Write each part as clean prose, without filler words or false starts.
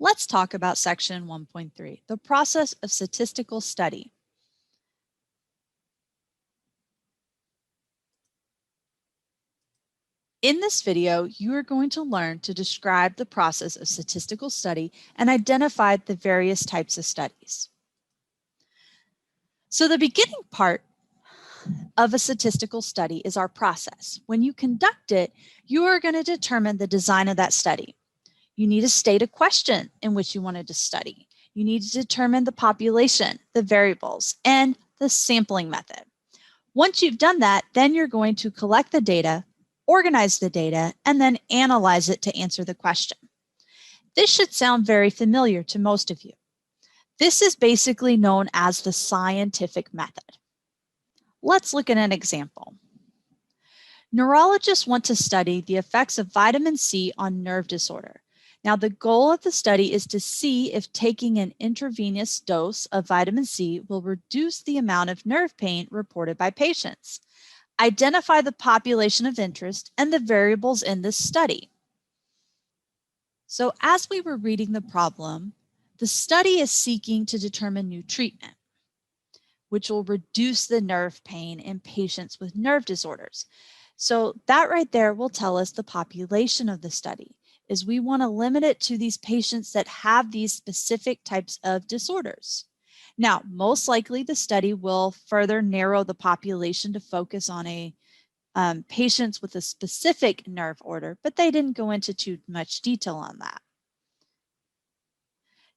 Let's talk about section 1.3, the process of statistical study. In this video, you are going to learn to describe the process of statistical study and identify the various types of studies. So the beginning part of a statistical study is our process. When you conduct it, you are going to determine the design of that study. You need to state a question in which you wanted to study. You need to determine the population, the variables, and the sampling method. Once you've done that, then you're going to collect the data, organize the data, and then analyze it to answer the question. This should sound very familiar to most of you. This is basically known as the scientific method. Let's look at an example. Neurologists want to study the effects of vitamin C on nerve disorder. Now, the goal of the study is to see if taking an intravenous dose of vitamin C will reduce the amount of nerve pain reported by patients. Identify the population of interest and the variables in this study. So as we were reading the problem, the study is seeking to determine new treatment, which will reduce the nerve pain in patients with nerve disorders. So that right there will tell us the population of the study, is we want to limit it to these patients that have these specific types of disorders. Now, most likely the study will further narrow the population to focus on patients with a specific nerve order, but they didn't go into too much detail on that.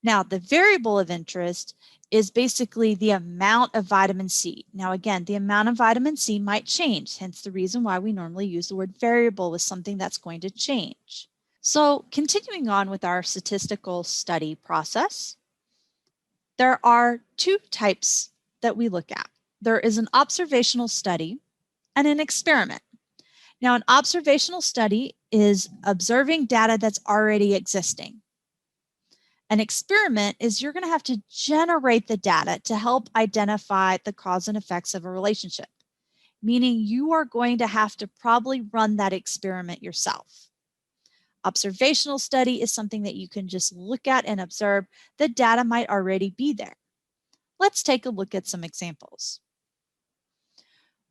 Now, the variable of interest is basically the amount of vitamin C. Now, again, the amount of vitamin C might change, hence the reason why we normally use the word variable with something that's going to change. So continuing on with our statistical study process, there are two types that we look at. There is an observational study and an experiment. Now, an observational study is observing data that's already existing. An experiment is you're going to have to generate the data to help identify the cause and effects of a relationship, meaning you are going to have to probably run that experiment yourself. Observational study is something that you can just look at and observe. The data might already be there. Let's take a look at some examples.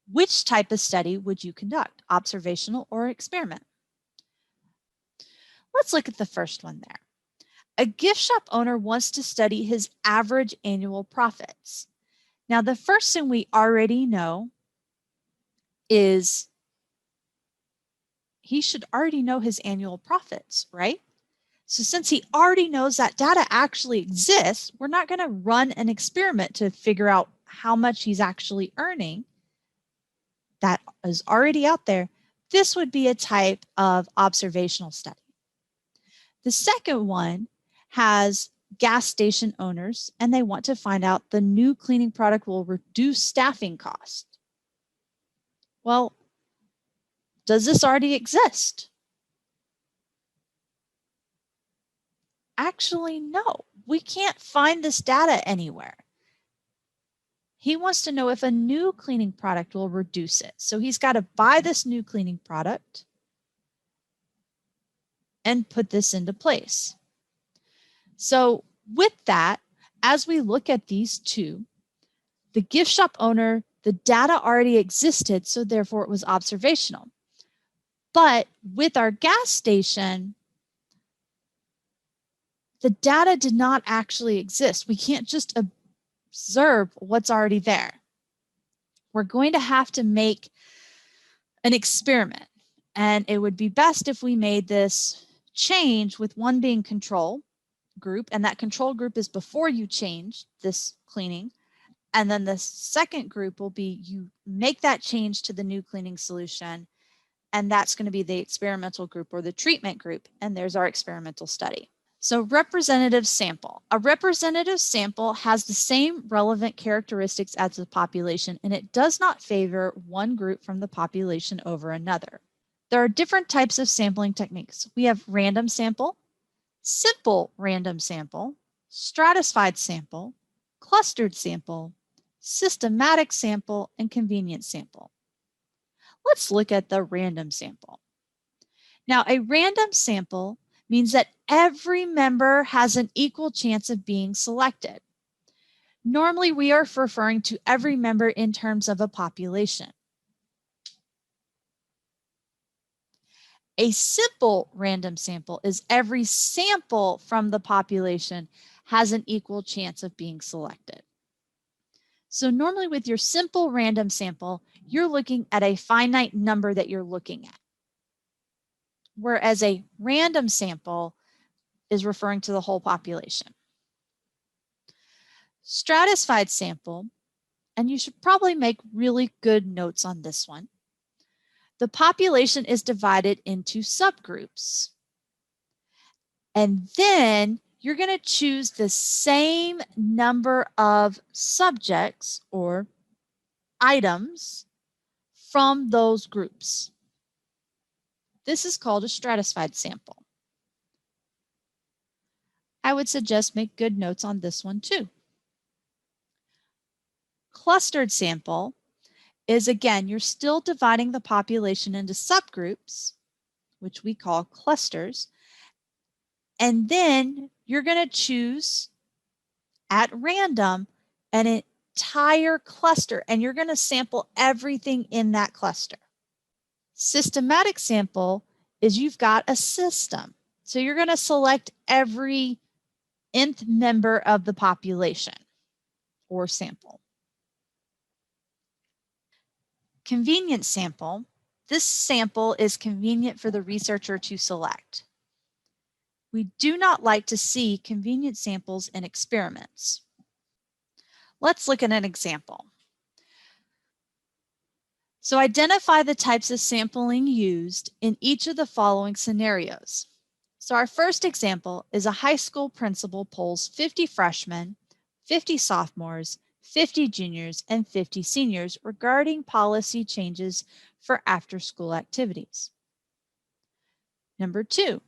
Which type of study would you conduct, observational or experiment? Let's look at the first one there. A gift shop owner wants to study his average annual profits. Now, the first thing we already know is he should already know his annual profits, right? So since he already knows that data actually exists, we're not going to run an experiment to figure out how much he's actually earning. That is already out there. This would be a type of observational study. The second one has gas station owners, and they want to find out the new cleaning product will reduce staffing costs. Well, does this already exist? Actually, no. We can't find this data anywhere. He wants to know if a new cleaning product will reduce it. So he's got to buy this new cleaning product and put this into place. So with that, as we look at these two, the gift shop owner, the data already existed, so therefore it was observational. But with our gas station, the data did not actually exist. We can't just observe what's already there. We're going to have to make an experiment, and it would be best if we made this change with one being control group, and that control group is before you change this cleaning. And then the second group will be you make that change to the new cleaning solution, and that's going to be the experimental group or the treatment group, and there's our experimental study. So representative sample. A representative sample has the same relevant characteristics as the population, and it does not favor one group from the population over another. There are different types of sampling techniques. We have random sample, simple random sample, stratified sample, clustered sample, systematic sample, and convenience sample. Let's look at the random sample. Now, a random sample means that every member has an equal chance of being selected. Normally, we are referring to every member in terms of a population. A simple random sample is every sample from the population has an equal chance of being selected. So normally with your simple random sample, you're looking at a finite number that you're looking at. Whereas a random sample is referring to the whole population. Stratified sample, and you should probably make really good notes on this one. The population is divided into subgroups. And then you're going to choose the same number of subjects or items from those groups. This is called a stratified sample. I would suggest make good notes on this one too. Clustered sample is, again, you're still dividing the population into subgroups, which we call clusters, and then you're going to choose at random an entire cluster, and you're going to sample everything in that cluster. Systematic sample is you've got a system. So you're going to select every nth member of the population or sample. Convenient sample. This sample is convenient for the researcher to select. We do not like to see convenient samples in experiments. Let's look at an example. So identify the types of sampling used in each of the following scenarios. So our first example is a high school principal polls 50 freshmen, 50 sophomores, 50 juniors, and 50 seniors regarding policy changes for after-school activities. Number 2,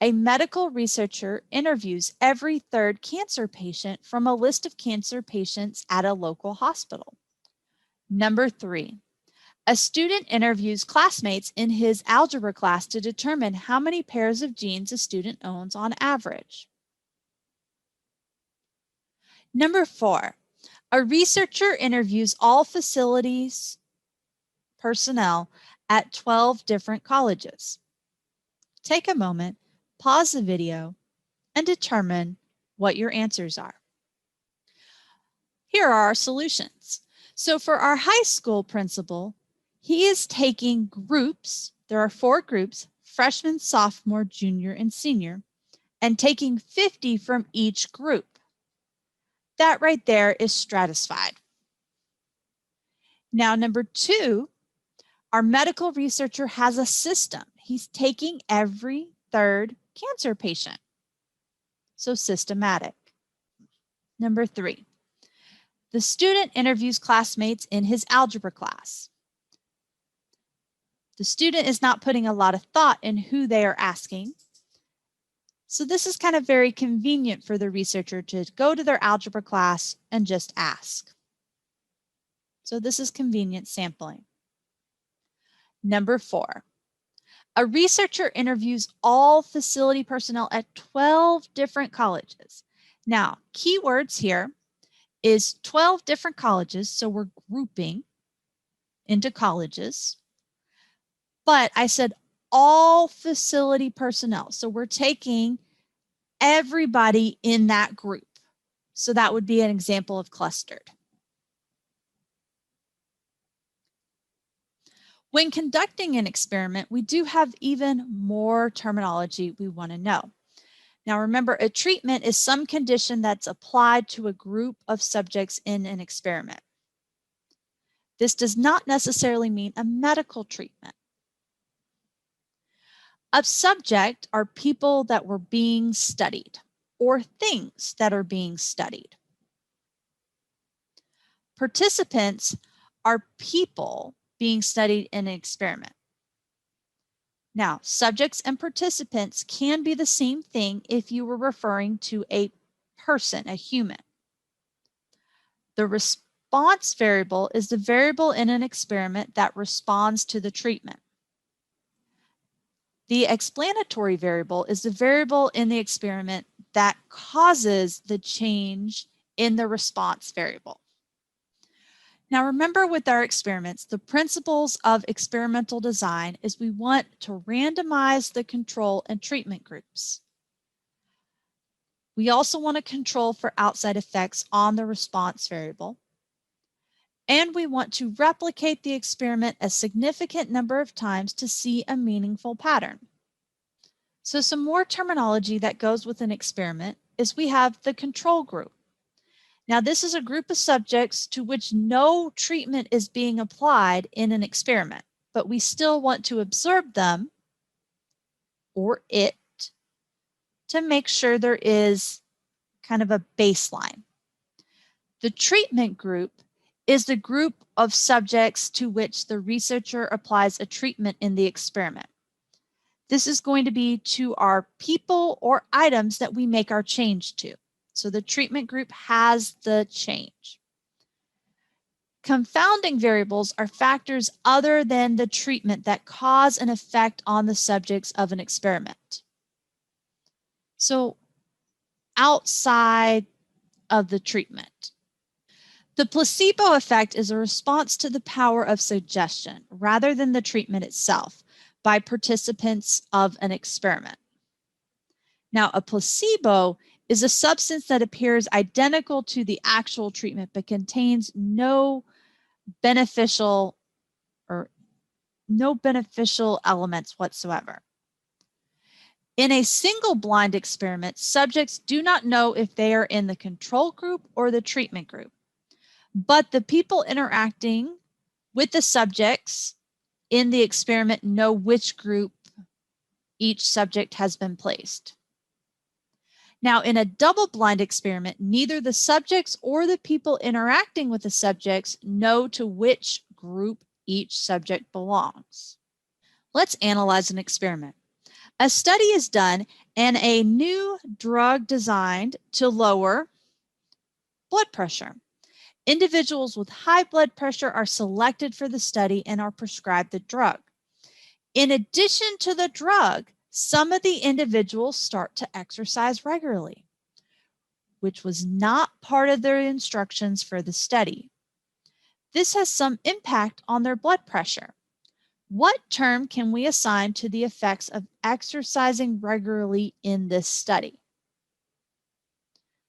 a medical researcher interviews every third cancer patient from a list of cancer patients at a local hospital. Number 3, a student interviews classmates in his algebra class to determine how many pairs of jeans a student owns on average. Number 4, a researcher interviews all facilities personnel at 12 different colleges. Take a moment, pause the video, and determine what your answers are. Here are our solutions. So for our high school principal, he is taking groups. There are 4 groups, freshman, sophomore, junior, and senior, and taking 50 from each group. That right there is stratified. Now, number 2, our medical researcher has a system. He's taking every third cancer patient. So systematic. Number 3, the student interviews classmates in his algebra class. The student is not putting a lot of thought in who they are asking. So this is kind of very convenient for the researcher to go to their algebra class and just ask. So this is convenient sampling. Number 4, a researcher interviews all facility personnel at 12 different colleges. Now, keywords here is 12 different colleges, so we're grouping into colleges. But I said all facility personnel, so we're taking everybody in that group. So that would be an example of clustered. When conducting an experiment, we do have even more terminology we want to know. Now remember, a treatment is some condition that's applied to a group of subjects in an experiment. This does not necessarily mean a medical treatment. A subject are people that were being studied or things that are being studied. Participants are people being studied in an experiment. Now, subjects and participants can be the same thing if you were referring to a person, a human. The response variable is the variable in an experiment that responds to the treatment. The explanatory variable is the variable in the experiment that causes the change in the response variable. Now remember, with our experiments, the principles of experimental design is we want to randomize the control and treatment groups. We also want to control for outside effects on the response variable. And we want to replicate the experiment a significant number of times to see a meaningful pattern. So some more terminology that goes with an experiment is we have the control group. Now, this is a group of subjects to which no treatment is being applied in an experiment, but we still want to observe them or it to make sure there is kind of a baseline. The treatment group is the group of subjects to which the researcher applies a treatment in the experiment. This is going to be to our people or items that we make our change to. So the treatment group has the change. Confounding variables are factors other than the treatment that cause an effect on the subjects of an experiment. So outside of the treatment. The placebo effect is a response to the power of suggestion rather than the treatment itself by participants of an experiment. Now, a placebo is a substance that appears identical to the actual treatment but contains no beneficial elements whatsoever. In a single blind experiment, subjects do not know if they are in the control group or the treatment group, but the people interacting with the subjects in the experiment know which group each subject has been placed. Now, in a double-blind experiment, neither the subjects or the people interacting with the subjects know to which group each subject belongs. Let's analyze an experiment. A study is done and a new drug designed to lower blood pressure. Individuals with high blood pressure are selected for the study and are prescribed the drug. In addition to the drug, some of the individuals start to exercise regularly, which was not part of their instructions for the study. This has some impact on their blood pressure. What term can we assign to the effects of exercising regularly in this study?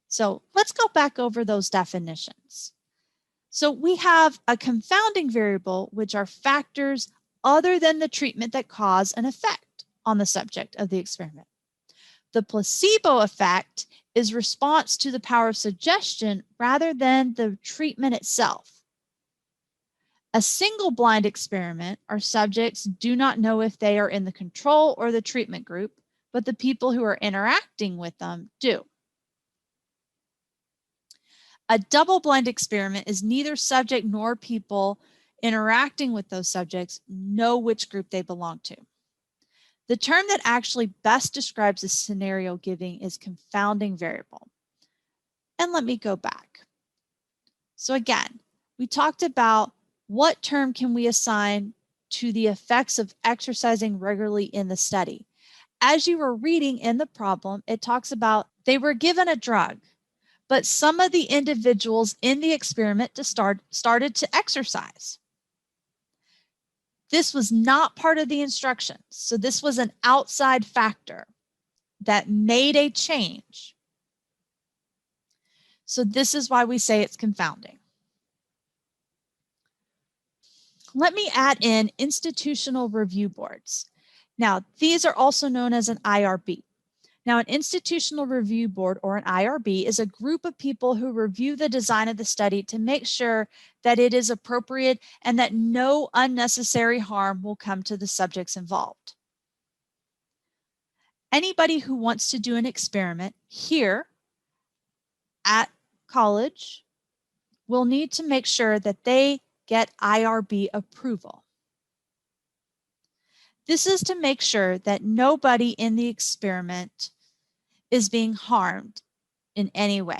So let's go back over those definitions. So we have a confounding variable, which are factors other than the treatment that cause an effect on the subject of the experiment. The placebo effect is response to the power of suggestion rather than the treatment itself. A single blind experiment, our subjects do not know if they are in the control or the treatment group, but the people who are interacting with them do. A double-blind experiment is neither subject nor people interacting with those subjects know which group they belong to. The term that actually best describes this scenario giving is confounding variable. And let me go back. So again, we talked about what term can we assign to the effects of exercising regularly in the study. As you were reading in the problem, it talks about they were given a drug, but some of the individuals in the experiment started to exercise. This was not part of the instructions. So this was an outside factor that made a change. So this is why we say it's confounding. Let me add in institutional review boards. Now, these are also known as an IRB. Now, an institutional review board, or an IRB, is a group of people who review the design of the study to make sure that it is appropriate and that no unnecessary harm will come to the subjects involved. Anybody who wants to do an experiment here at college will need to make sure that they get IRB approval. This is to make sure that nobody in the experiment is being harmed in any way.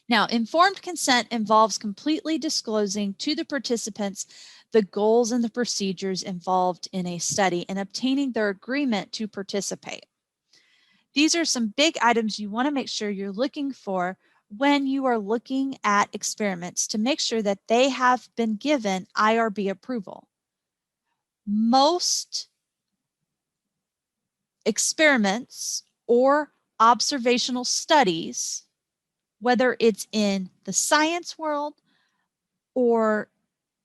Now, informed consent involves completely disclosing to the participants the goals and the procedures involved in a study and obtaining their agreement to participate. These are some big items you want to make sure you're looking for when you are looking at experiments to make sure that they have been given IRB approval. Most experiments or observational studies, whether it's in the science world or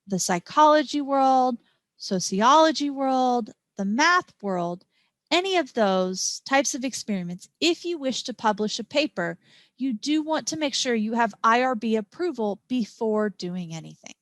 the psychology world, sociology world, the math world, any of those types of experiments, if you wish to publish a paper, you do want to make sure you have IRB approval before doing anything.